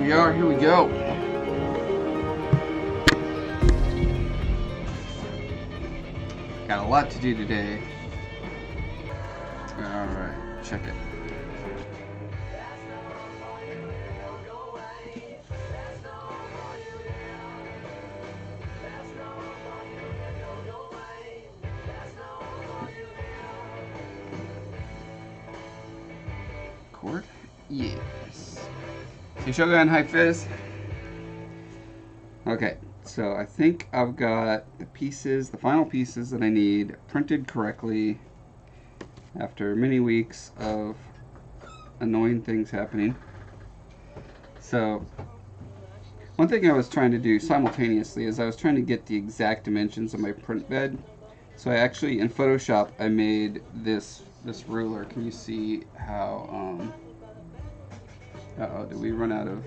we are. Here we go. Got a lot to do today. Alright, check it. Chord? Yes. So Shogun High Fizz. Okay, so I think I've got the pieces, the final pieces that I need printed correctly after many weeks of annoying things happening. So one thing I was trying to do simultaneously is I was trying to get the exact dimensions of my print bed. So I actually, in Photoshop, I made this ruler. Can you see how, uh-oh, did we run out of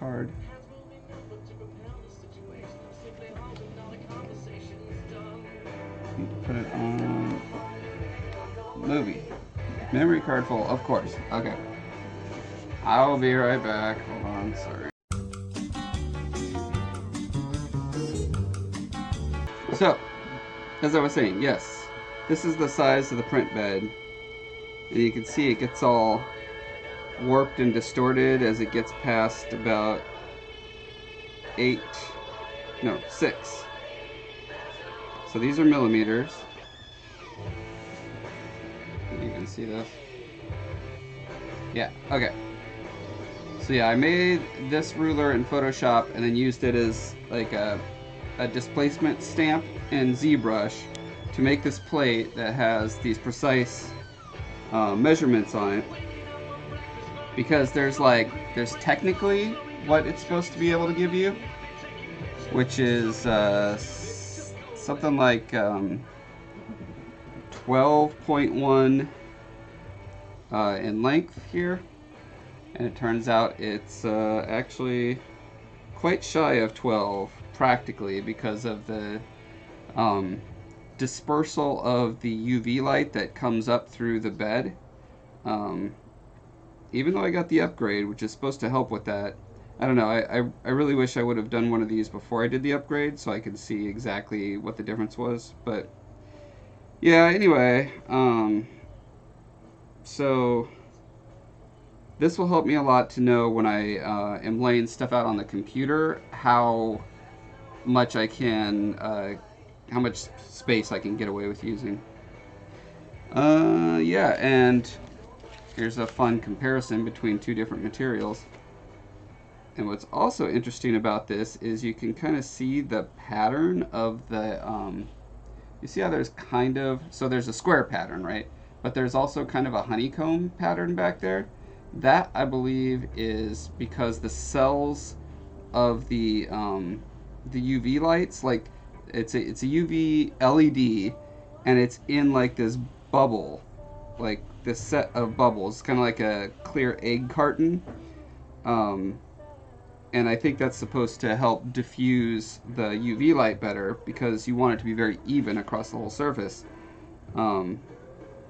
card? Need to put it on movie. Memory card full, of course. Okay. I'll be right back. Hold on, sorry. So, as I was saying, yes, this is the size of the print bed. And you can see it gets all warped and distorted as it gets past about 6. So these are millimeters. You can see this. Yeah, okay. So yeah, I made this ruler in Photoshop and then used it as like a displacement stamp in ZBrush to make this plate that has these precise measurements on it. Because there's technically what it's supposed to be able to give you, which is something like 12.1 in length here, and it turns out it's actually quite shy of 12 practically because of the dispersal of the UV light that comes up through the bed. Even though I got the upgrade, which is supposed to help with that, I don't know, I really wish I would have done one of these before I did the upgrade so I could see exactly what the difference was. But yeah, anyway, so this will help me a lot to know when I am laying stuff out on the computer how much I can, how much space I can get away with using. Yeah, and here's a fun comparison between two different materials. And what's also interesting about this is you can kind of see the pattern of the, you see how there's kind of, so there's a square pattern, right? But there's also kind of a honeycomb pattern back there. That, I believe, is because the cells of the UV lights, like it's a UV LED, and it's in like this bubble, like this set of bubbles, kind of like a clear egg carton. And I think that's supposed to help diffuse the UV light better because you want it to be very even across the whole surface. But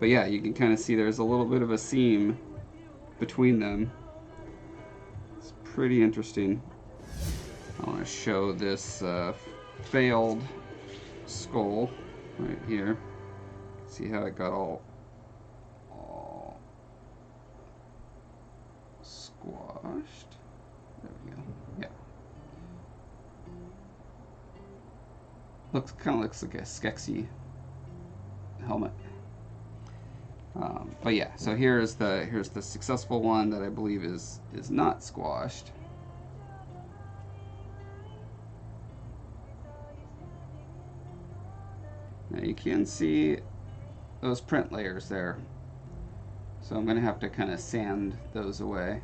yeah, you can kind of see there's a little bit of a seam between them. It's pretty interesting. I want to show this failed skull right here. See how it got all squashed. There we go. Yeah. Kind of looks like a Skeksis helmet. But yeah, so here's the successful one that I believe is not squashed. Now you can see those print layers there. So I'm going to have to kind of sand those away.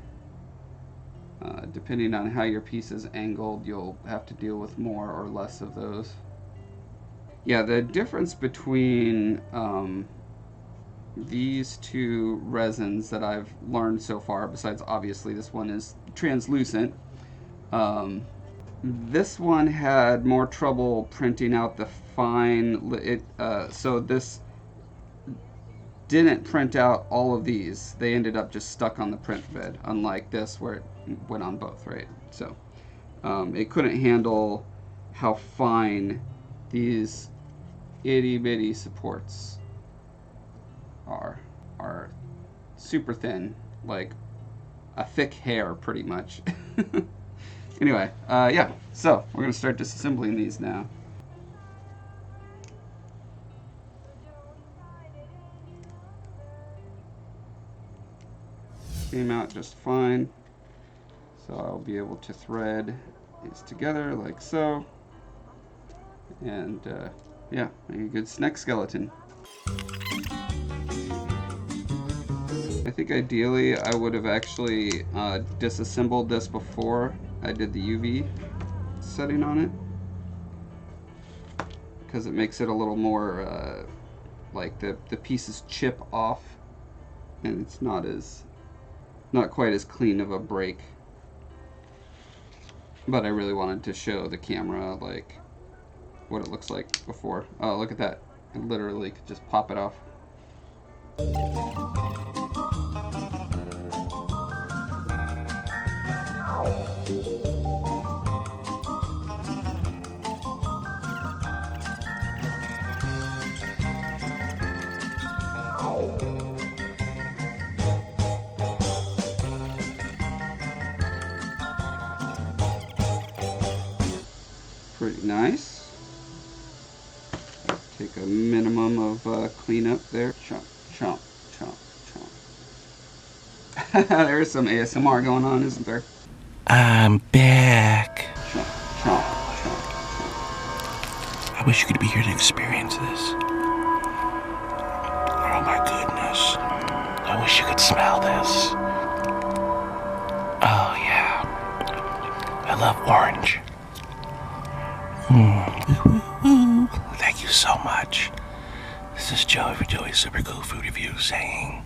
Depending on how your piece is angled, you'll have to deal with more or less of those. Yeah, the difference between these two resins that I've learned so far, besides obviously this one is translucent, this one had more trouble printing out the fine, so this didn't print out all of these. They ended up just stuck on the print bed, unlike this where it went on both, right? So it couldn't handle how fine these itty bitty supports are super thin, like a thick hair pretty much. Anyway, yeah, so we're gonna start disassembling these now. Came out just fine, so I'll be able to thread these together like so, and yeah, make a good neck skeleton. I think ideally I would have actually disassembled this before I did the UV setting on it, because it makes it a little more like the pieces chip off and it's not quite as clean of a break. But I really wanted to show the camera like what it looks like before. Oh, look at that. I literally could just pop it off. Pretty nice. Take a minimum of cleanup there. Chomp, chomp, chomp, chomp. There's some ASMR going on, isn't there? I'm back. Chomp, chomp, chomp, chomp. I wish you could be here to experience this. Oh my goodness. I wish you could smell this. Oh yeah. I love orange. Thank you so much. This is Joey for Joey's Super Cool Food Review saying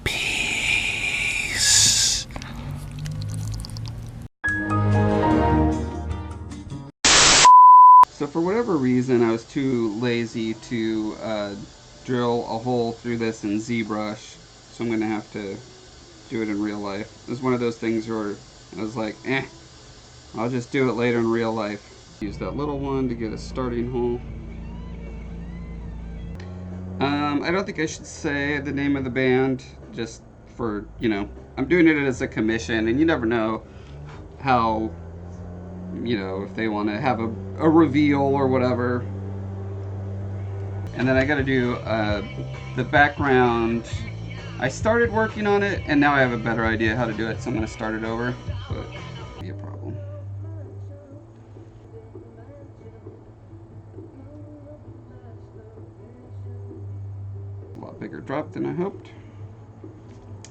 peace. So for whatever reason, I was too lazy to drill a hole through this in ZBrush, so I'm going to have to do it in real life. It was one of those things where I was like, I'll just do it later in real life. Use that little one to get a starting hole. I don't think I should say the name of the band, just for, you know, I'm doing it as a commission, and you never know how, you know, if they want to have a reveal or whatever. And then I got to do the background. I started working on it, and now I have a better idea how to do it, so I'm going to start it over. But it'll be a problem. A lot bigger drop than I hoped,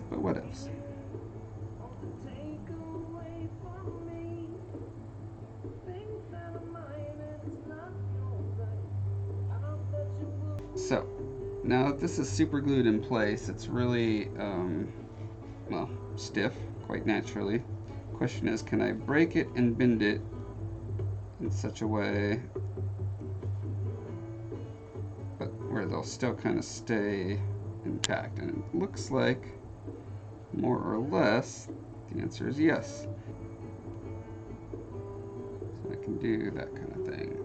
but what else? So, now that this is super glued in place, it's really, well, stiff, quite naturally. Question is, can I break it and bend it in such a way but where they'll still kind of stay intact? And it looks like, more or less, the answer is yes. So I can do that kind of thing.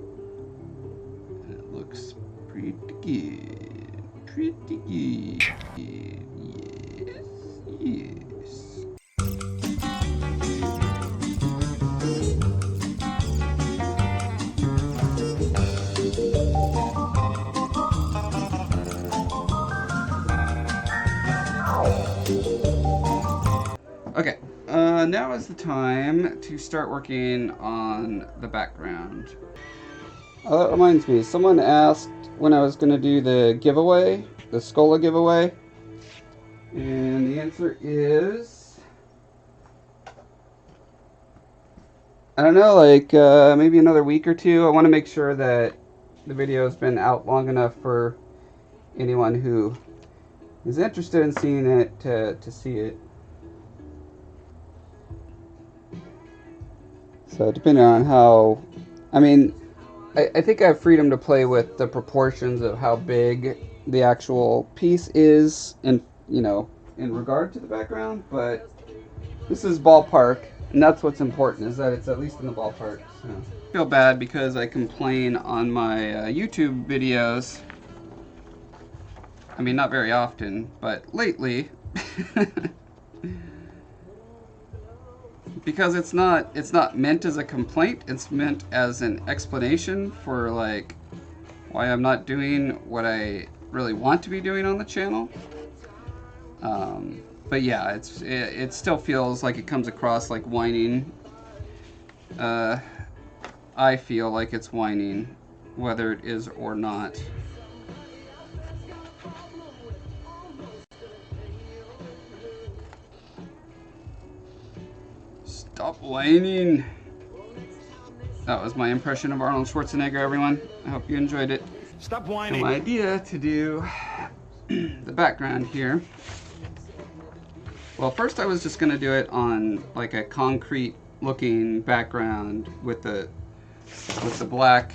And it looks pretty good. Pretty good. Yes, yes. Okay, now is the time to start working on the background. Oh, that reminds me, someone asked when I was going to do the giveaway, the Scola giveaway, and the answer is, I don't know, like maybe another week or two. I want to make sure that the video has been out long enough for anyone who is interested in seeing it to see it. So depending on how, I mean, I think I have freedom to play with the proportions of how big the actual piece is in, you know, in regard to the background, but this is ballpark, and that's what's important, is that it's at least in the ballpark. So. I feel bad because I complain on my YouTube videos. I mean, not very often, but lately. Because it's not meant as a complaint, it's meant as an explanation for like why I'm not doing what I really want to be doing on the channel. But yeah, it still feels like it comes across like whining. I feel like it's whining, whether it is or not. Stop whining. That was my impression of Arnold Schwarzenegger, everyone. I hope you enjoyed it. Stop whining. So my idea to do the background here. Well, first I was just going to do it on like a concrete looking background with the black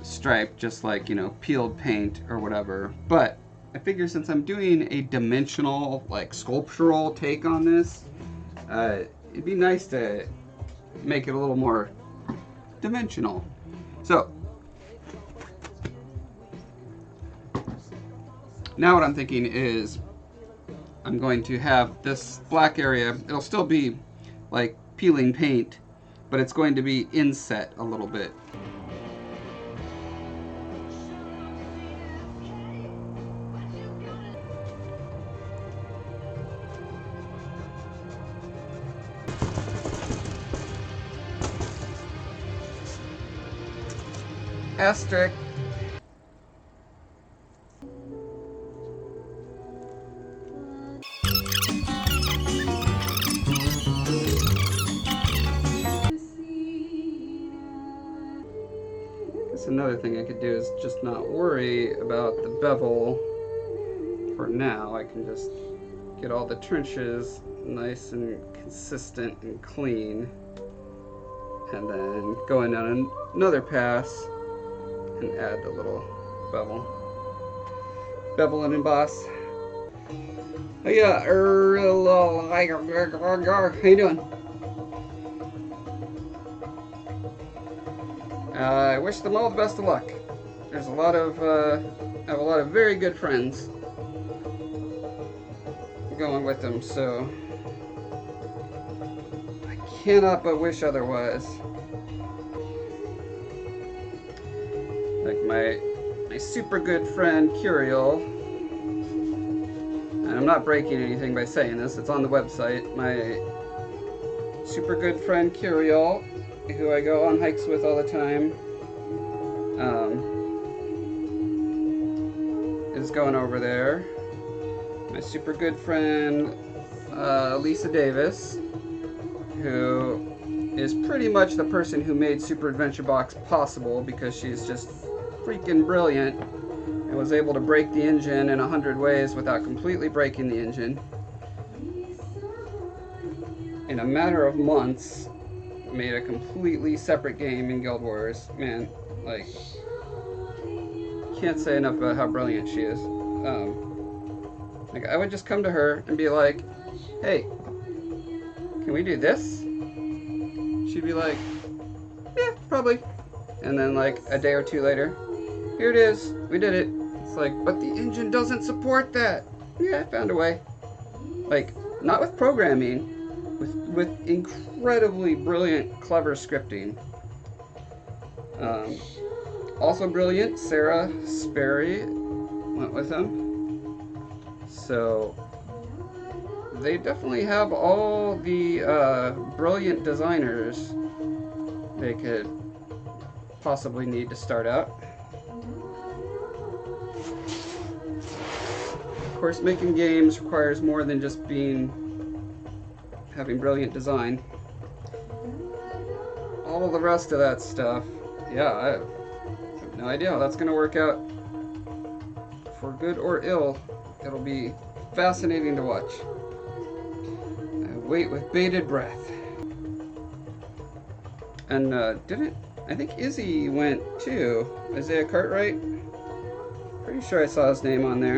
stripe, just like, you know, peeled paint or whatever. But I figure since I'm doing a dimensional, like sculptural take on this, it'd be nice to make it a little more dimensional. So now what I'm thinking is I'm going to have this black area, it'll still be like peeling paint, but it's going to be inset a little bit. Asterisk. Another thing I could do is just not worry about the bevel for now. I can just get all the trenches nice and consistent and clean, and then go in on another pass and add a little bevel and emboss. Oh yeah, how you doing? I wish them all the best of luck. There's a lot of, I have a lot of very good friends going with them, so I cannot but wish otherwise. Like my super good friend Curiel, and I'm not breaking anything by saying this, it's on the website, my super good friend Curiel, who I go on hikes with all the time, is going over there. My super good friend Lisa Davis, who is pretty much the person who made Super Adventure Box possible, because she's just freaking brilliant and was able to break the engine in 100 ways without completely breaking the engine. In a matter of months, made a completely separate game in Guild Wars. Man, like, can't say enough about how brilliant she is. Like, I would just come to her and be like, hey, can we do this? She'd be like, yeah, probably. And then like a day or two later, here it is, we did it. It's like, but the engine doesn't support that. Yeah, I found a way. Like, not with programming, with incredibly brilliant, clever scripting. Also brilliant, Sarah Sperry went with them. So they definitely have all the brilliant designers they could possibly need to start out. Of course, making games requires more than just having brilliant design. All the rest of that stuff, yeah, I have no idea how that's going to work out. For good or ill, it'll be fascinating to watch. I wait with bated breath. And I think Izzy went too. Isaiah Cartwright? Pretty Pretty sure I saw his name on there.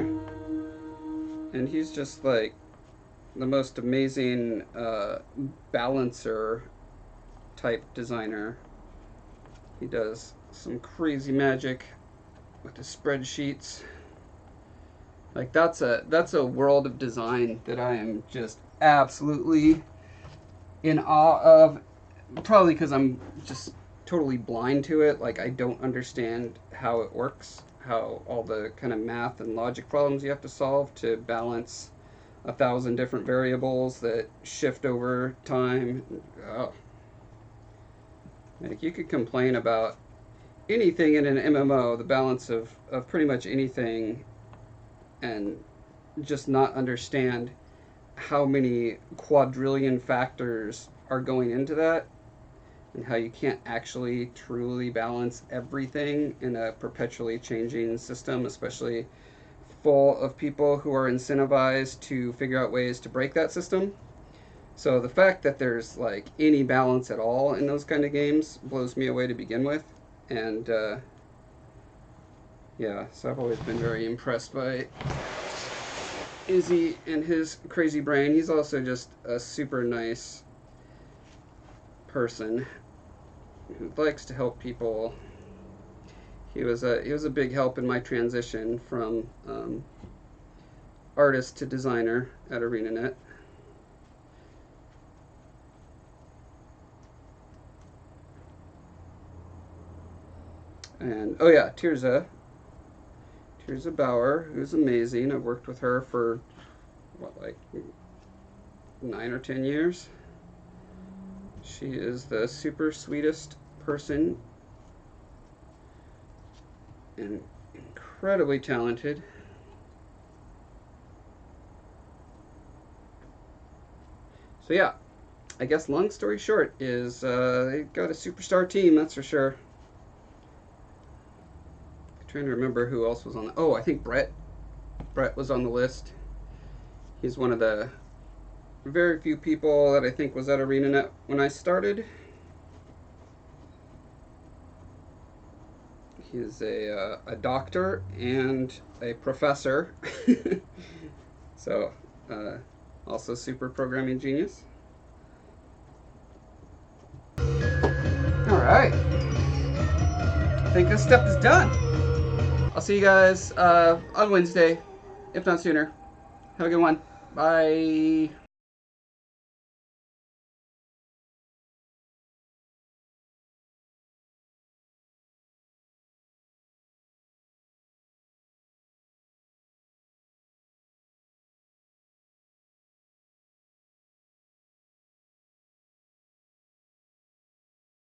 And he's just like the most amazing balancer type designer. He does some crazy magic with the spreadsheets. Like that's a world of design that I am just absolutely in awe of. Probably because I'm just totally blind to it. Like I don't understand how it works, how all the kind of math and logic problems you have to solve to balance 1,000 different variables that shift over time. Oh. Like you could complain about anything in an MMO, the balance of pretty much anything, and just not understand how many quadrillion factors are going into that, and how you can't actually truly balance everything in a perpetually changing system, especially full of people who are incentivized to figure out ways to break that system. So the fact that there's like any balance at all in those kind of games blows me away to begin with. And yeah, so I've always been very impressed by Izzy and his crazy brain. He's also just a super nice person who likes to help people. He was a big help in my transition from artist to designer at ArenaNet. And oh yeah, Tirza Bauer, who's amazing. I've worked with her for what, like 9 or 10 years. She is the super sweetest person and incredibly talented. So yeah, I guess long story short is they got a superstar team, that's for sure. I'm trying to remember who else was on the... Oh, I think Brett was on the list. He's one of the very few people that I think was at ArenaNet when I started. He's a doctor and a professor. So, also super programming genius. Alright. I think this step is done. I'll see you guys on Wednesday, if not sooner. Have a good one. Bye.